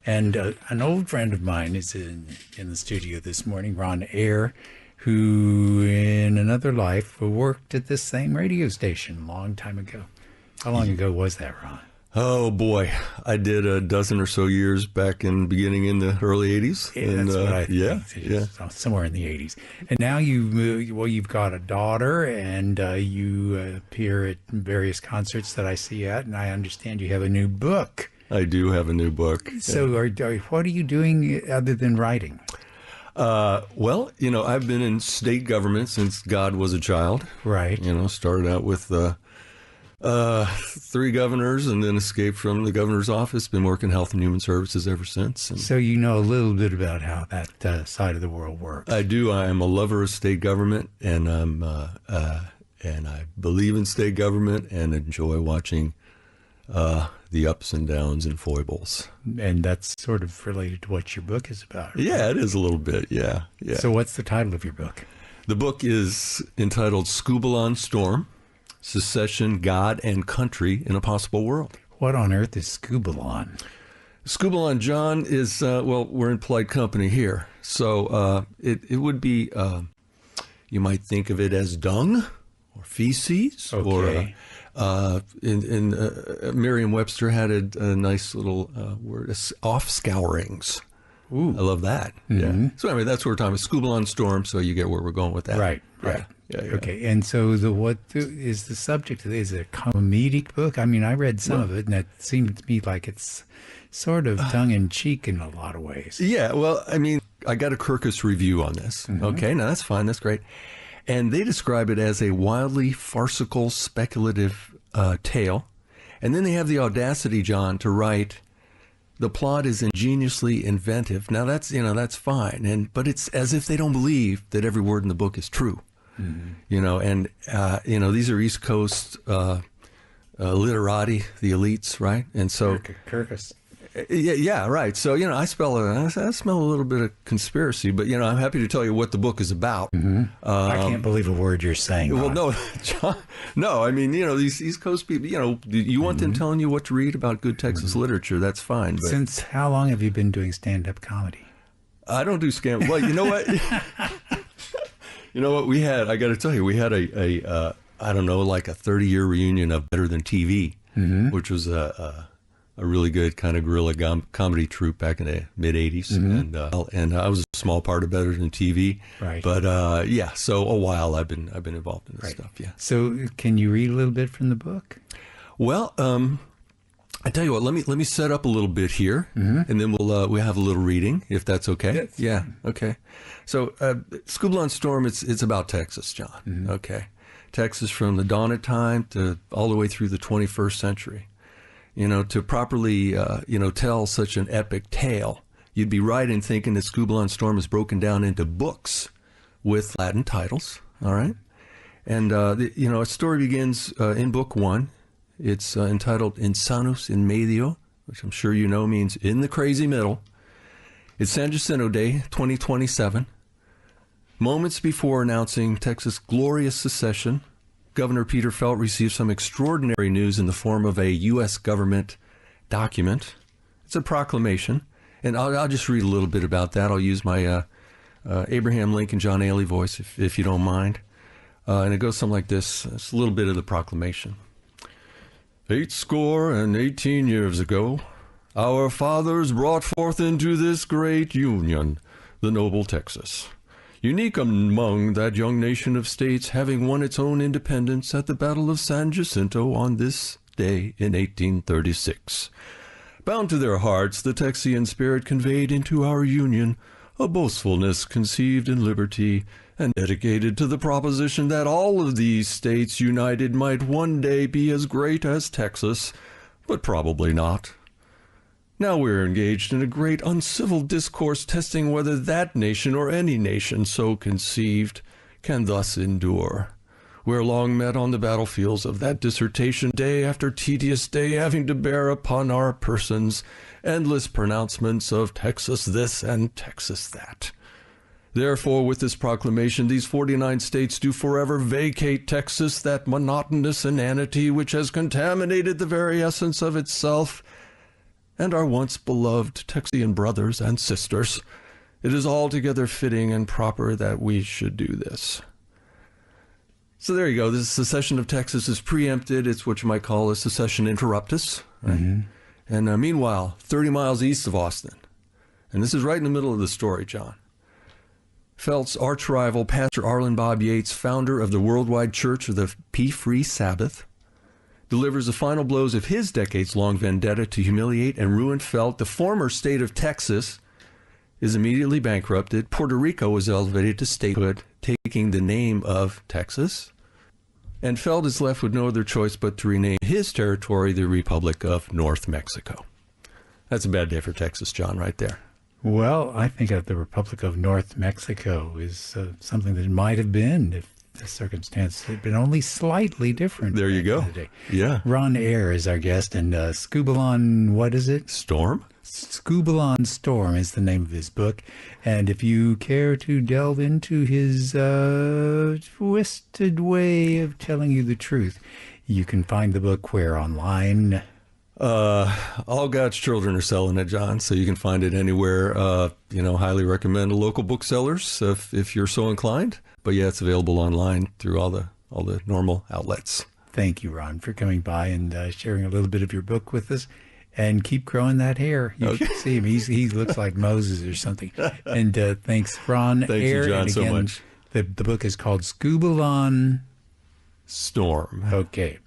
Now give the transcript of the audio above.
And an old friend of mine is in the studio this morning, Ron Ayer, who in another life worked at this same radio station a long time ago. How long ago was that, Ron? Oh, boy. I did a dozen or so years back beginning in the early 80s. Yeah, that's what I think. Yeah. Somewhere in the 80s. And now you've got a daughter, and you appear at various concerts that I see at, and I understand you have a new book. I do have a new book. So what are you doing other than writing? Well, I've been in state government since God was a child. Right. Started out with 3 governors and then escaped from the governor's office. Been working Health and Human Services ever since. And so you know a little bit about how that side of the world works. I do. I am a lover of state government, and and I believe in state government and enjoy watching the ups and downs and foibles. And that's sort of related to what your book is about. Right? Yeah, it is a little bit. Yeah. So what's the title of your book? The book is entitled Skubalon Storm: Secession, God, and Country in a Possible World. What on earth is Skubalon? Skubalon, John, is, we're in polite company here. So it would be, you might think of it as dung or feces. Okay. Or Merriam-Webster had a nice little word, off-scourings. Ooh. I love that. Mm-hmm. Yeah. So anyway, that's what we're talking about. Skubalon Storm, so you get where we're going with that. Right. Yeah. Okay, and so what is the subject? Is it a comedic book? I mean, I read some of it, and it seemed to me like it's sort of tongue-in-cheek in a lot of ways. Yeah, well, I mean, I got a Kirkus review on this. Mm-hmm. Okay, now that's fine, that's great. And they describe it as a wildly farcical, speculative tale. And then they have the audacity, John, to write, the plot is ingeniously inventive. Now, that's fine, but it's as if they don't believe that every word in the book is true. Mm-hmm. These are East Coast literati, the elites, right? And so Kirkus. Yeah, right. So I smell a little bit of conspiracy, but I'm happy to tell you what the book is about. Mm-hmm. I can't believe a word you're saying. Well, no, John, no. I mean, these East Coast people. You want them telling you what to read about good Texas literature? That's fine. But since how long have you been doing stand-up comedy? I don't do stand. Well, you know what. You know what we had? I got to tell you, we had a I don't know, like a 30-year reunion of Better Than TV, mm-hmm. which was a really good kind of guerrilla comedy troupe back in the mid '80s, mm-hmm. and I was a small part of Better Than TV. Right. But so a while I've been involved in this stuff. Yeah. So can you read a little bit from the book? Well, I tell you what. Let me set up a little bit here, mm-hmm. and then we'll have a little reading, if that's okay. Yes. Yeah. Okay. So, Skubalon Storm, it's about Texas, John. Mm-hmm. Okay. Texas from the dawn of time to all the way through the 21st century. To properly, tell such an epic tale, you'd be right in thinking that Skubalon Storm is broken down into books with Latin titles. All right. And, a story begins in book 1. It's entitled Insanus in Medio, which I'm sure you know means in the crazy middle. It's San Jacinto Day, 2027. Moments before announcing Texas' glorious secession, Governor Peter Felt received some extraordinary news in the form of a U.S. government document. It's a proclamation, and I'll just read a little bit about that. I'll use my Abraham Lincoln, John Aielli voice, if you don't mind. And it goes something like this. It's a little bit of the proclamation. 80 years ago, our fathers brought forth into this great union the noble Texas, unique among that young nation of states, having won its own independence at the Battle of San Jacinto on this day in 1836. Bound to their hearts, the Texian spirit conveyed into our union a boastfulness conceived in liberty and dedicated to the proposition that all of these states united might one day be as great as Texas, but probably not. Now we're engaged in a great uncivil discourse testing whether that nation or any nation so conceived can thus endure. We're long met on the battlefields of that dissertation, day after tedious day, having to bear upon our persons endless pronouncements of Texas this and Texas that. Therefore, with this proclamation, these 49 states do forever vacate Texas, that monotonous inanity which has contaminated the very essence of itself, and our once beloved Texian brothers and sisters, it is altogether fitting and proper that we should do this. So there you go. This secession of Texas is preempted. It's what you might call a secession interruptus. Right? Mm-hmm. And meanwhile, 30 miles east of Austin, and this is right in the middle of the story, John, Felt's arch-rival, Pastor Arlen Bob Yates, founder of the Worldwide Church of the Pea-Free Sabbath, delivers the final blows of his decades-long vendetta to humiliate and ruin Felt. The former state of Texas is immediately bankrupted. Puerto Rico was elevated to statehood, taking the name of Texas. And Felt is left with no other choice but to rename his territory the Republic of North Mexico. That's a bad day for Texas, John, right there. Well, I think that the Republic of North Mexico is something that might have been if the circumstance had been only slightly different. There you go. Yeah. Ron Ayer is our guest, and Skubalon, what is it? Storm? Skubalon Storm is the name of his book. And if you care to delve into his twisted way of telling you the truth, you can find the book where online? All God's children are selling it, John, so you can find it anywhere. Highly recommend a local booksellers if you're so inclined. But yeah, it's available online through all the normal outlets. Thank you, Ron, for coming by and sharing a little bit of your book with us. And keep growing that hair. You should see him. He looks like Moses or something. And thanks, Ron Ayer. Thank you, John, and so again, much. The book is called Skubalon Storm. Okay.